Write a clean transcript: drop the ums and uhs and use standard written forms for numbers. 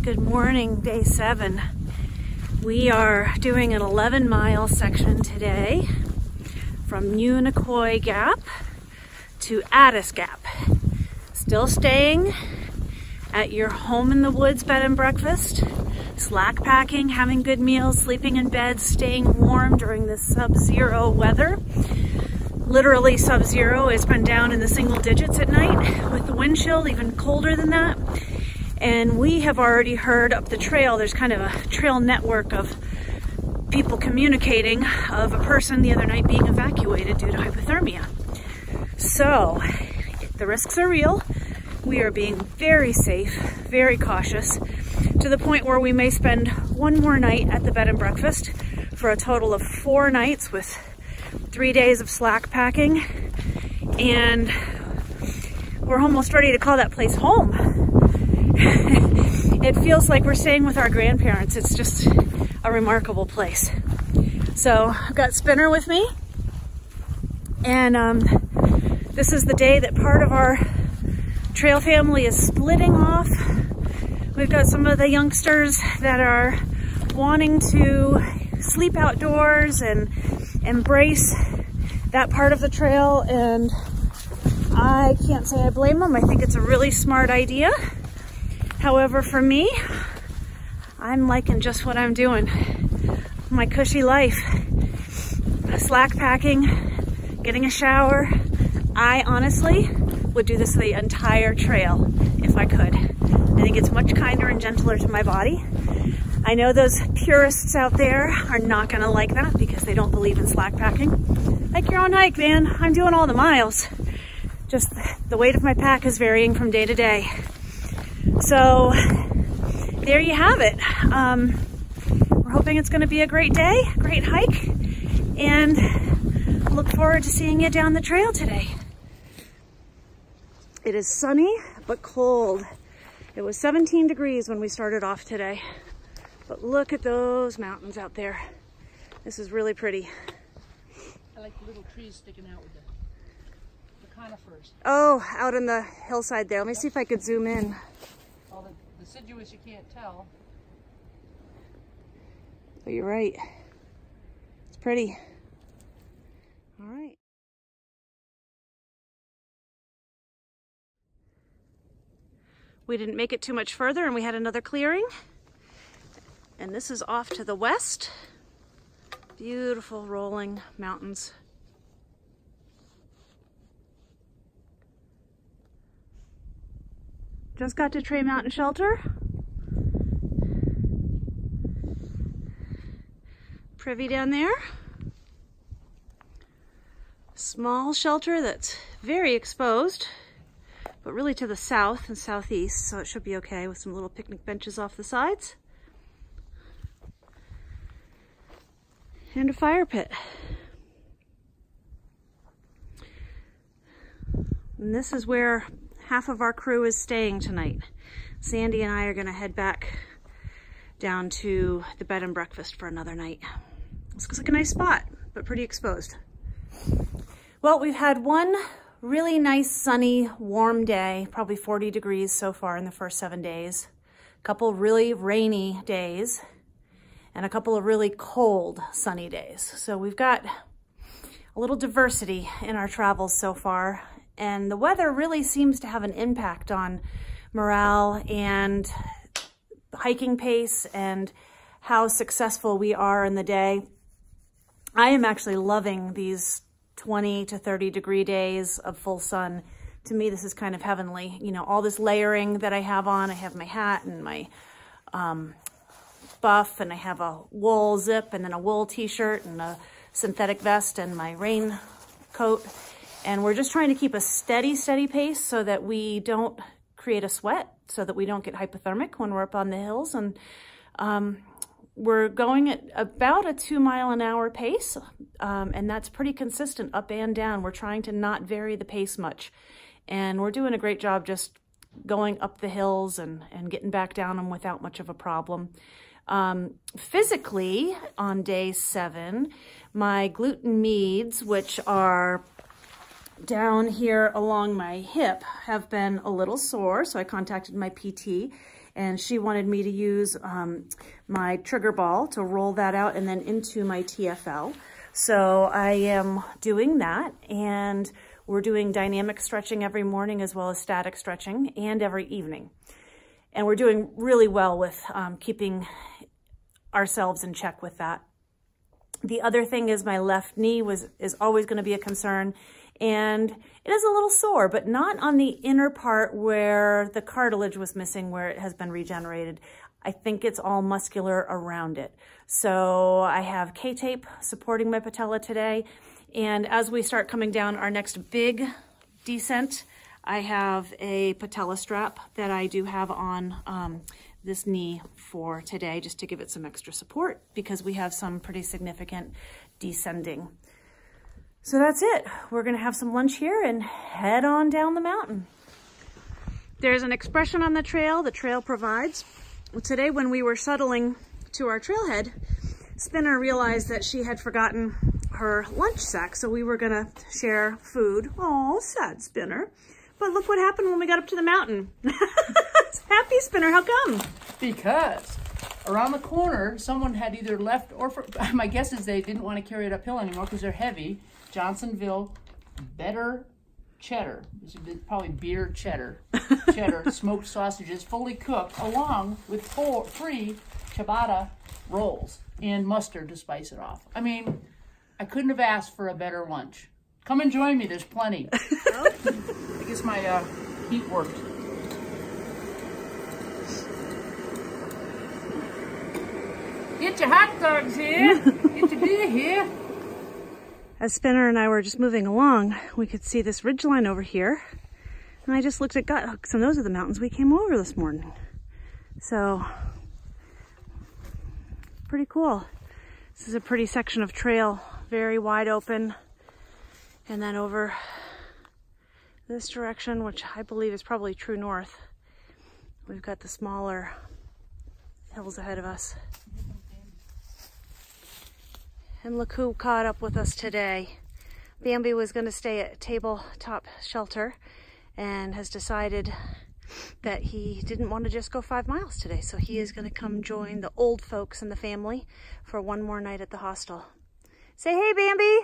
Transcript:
Good morning, day 7. We are doing an 11-mile section today from Uniqoi Gap to Addis Gap. Still staying at your home in the woods bed and breakfast, slack packing, having good meals, sleeping in bed, staying warm during this sub-zero weather. Literally sub-zero. It's been down in the single digits at night with the wind chill, even colder than that. And we have already heard up the trail, there's kind of a trail network of people communicating of a person the other night being evacuated due to hypothermia. So the risks are real. We are being very safe, very cautious, to the point where we may spend one more night at the bed and breakfast for a total of 4 nights with 3 days of slack packing. And we're almost ready to call that place home. It feels like we're staying with our grandparents. It's just a remarkable place. So I've got Spinner with me, and this is the day that part of our trail family is splitting off. We've got some of the youngsters that are wanting to sleep outdoors and embrace that part of the trail, and I can't say I blame them. I think it's a really smart idea. However, for me, I'm liking just what I'm doing. My cushy life, slack packing, getting a shower. I honestly would do this the entire trail if I could. I think it's much kinder and gentler to my body. I know those purists out there are not gonna like that because they don't believe in slack packing. Like your own hike, man. I'm doing all the miles. Just the weight of my pack is varying from day to day. So there you have it. We're hoping it's going to be a great day, great hike, and look forward to seeing you down the trail today. It is sunny but cold. It was 17 degrees when we started off today, but look at those mountains out there. This is really pretty. I like the little trees sticking out with the conifers. Oh, out on the hillside there. Let me see if I could zoom in. All the deciduous you can't tell. But you're right. It's pretty. All right. We didn't make it too much further and we had another clearing. And this is off to the west. Beautiful rolling mountains. Just got to Tray Mountain Shelter. Privy down there. Small shelter that's very exposed, but really to the south and southeast, so it should be okay with some little picnic benches off the sides. And a fire pit. And this is where half of our crew is staying tonight. Sandy and I are gonna head back down to the bed and breakfast for another night. This looks like a nice spot, but pretty exposed. Well, we've had one really nice, sunny, warm day, probably 40 degrees so far in the first 7 days. A couple really rainy days, and a couple of really cold, sunny days. So we've got a little diversity in our travels so far. And the weather really seems to have an impact on morale and hiking pace and how successful we are in the day. I am actually loving these 20 to 30 degree days of full sun. To me, this is kind of heavenly. You know, all this layering that I have on. I have my hat and my buff, and I have a wool zip and then a wool t-shirt and a synthetic vest and my rain coat. And we're just trying to keep a steady pace so that we don't create a sweat, so that we don't get hypothermic when we're up on the hills. And we're going at about a 2-mile-an-hour pace, and that's pretty consistent up and down. We're trying to not vary the pace much. And we're doing a great job just going up the hills and getting back down them without much of a problem. Physically, on day 7, my gluten meads, which are down here along my hip, have been a little sore, so I contacted my PT, and she wanted me to use my trigger ball to roll that out and then into my TFL. So I am doing that, and we're doing dynamic stretching every morning as well as static stretching, and every evening. And we're doing really well with keeping ourselves in check with that. The other thing is my left knee is always going to be a concern, and it is a little sore, but not on the inner part where the cartilage was missing, where it has been regenerated. I think it's all muscular around it. So I have K-tape supporting my patella today, and as we start coming down our next big descent, I have a patella strap that I do have on this knee for today, just to give it some extra support, because we have some pretty significant descending. So that's it. We're gonna have some lunch here and head on down the mountain. There's an expression on the trail provides. Today when we were shuttling to our trailhead, Spinner realized that she had forgotten her lunch sack, so we were gonna share food. Oh, sad Spinner. But look what happened when we got up to the mountain. Happy Spinner, how come? Because around the corner, someone had either left or, my guess is they didn't want to carry it uphill anymore because they're heavy. Johnsonville Better Cheddar. This is probably beer cheddar. Cheddar, smoked sausages, fully cooked, along with 3 ciabatta rolls and mustard to spice it off. I mean, I couldn't have asked for a better lunch. Come and join me, there's plenty. Well, I guess my heat worked. Get your hot dogs here. Get your beer here. As Spinner and I were just moving along, we could see this ridgeline over here. And I just looked at gut hooks, and those are the mountains we came over this morning. So, pretty cool. This is a pretty section of trail, very wide open. And then over this direction, which I believe is probably true north, we've got the smaller hills ahead of us. And look who caught up with us today. Bambi was going to stay at Tabletop Shelter and has decided that he didn't want to just go 5 miles today. So he is going to come join the old folks in the family for one more night at the hostel. Say hey, Bambi.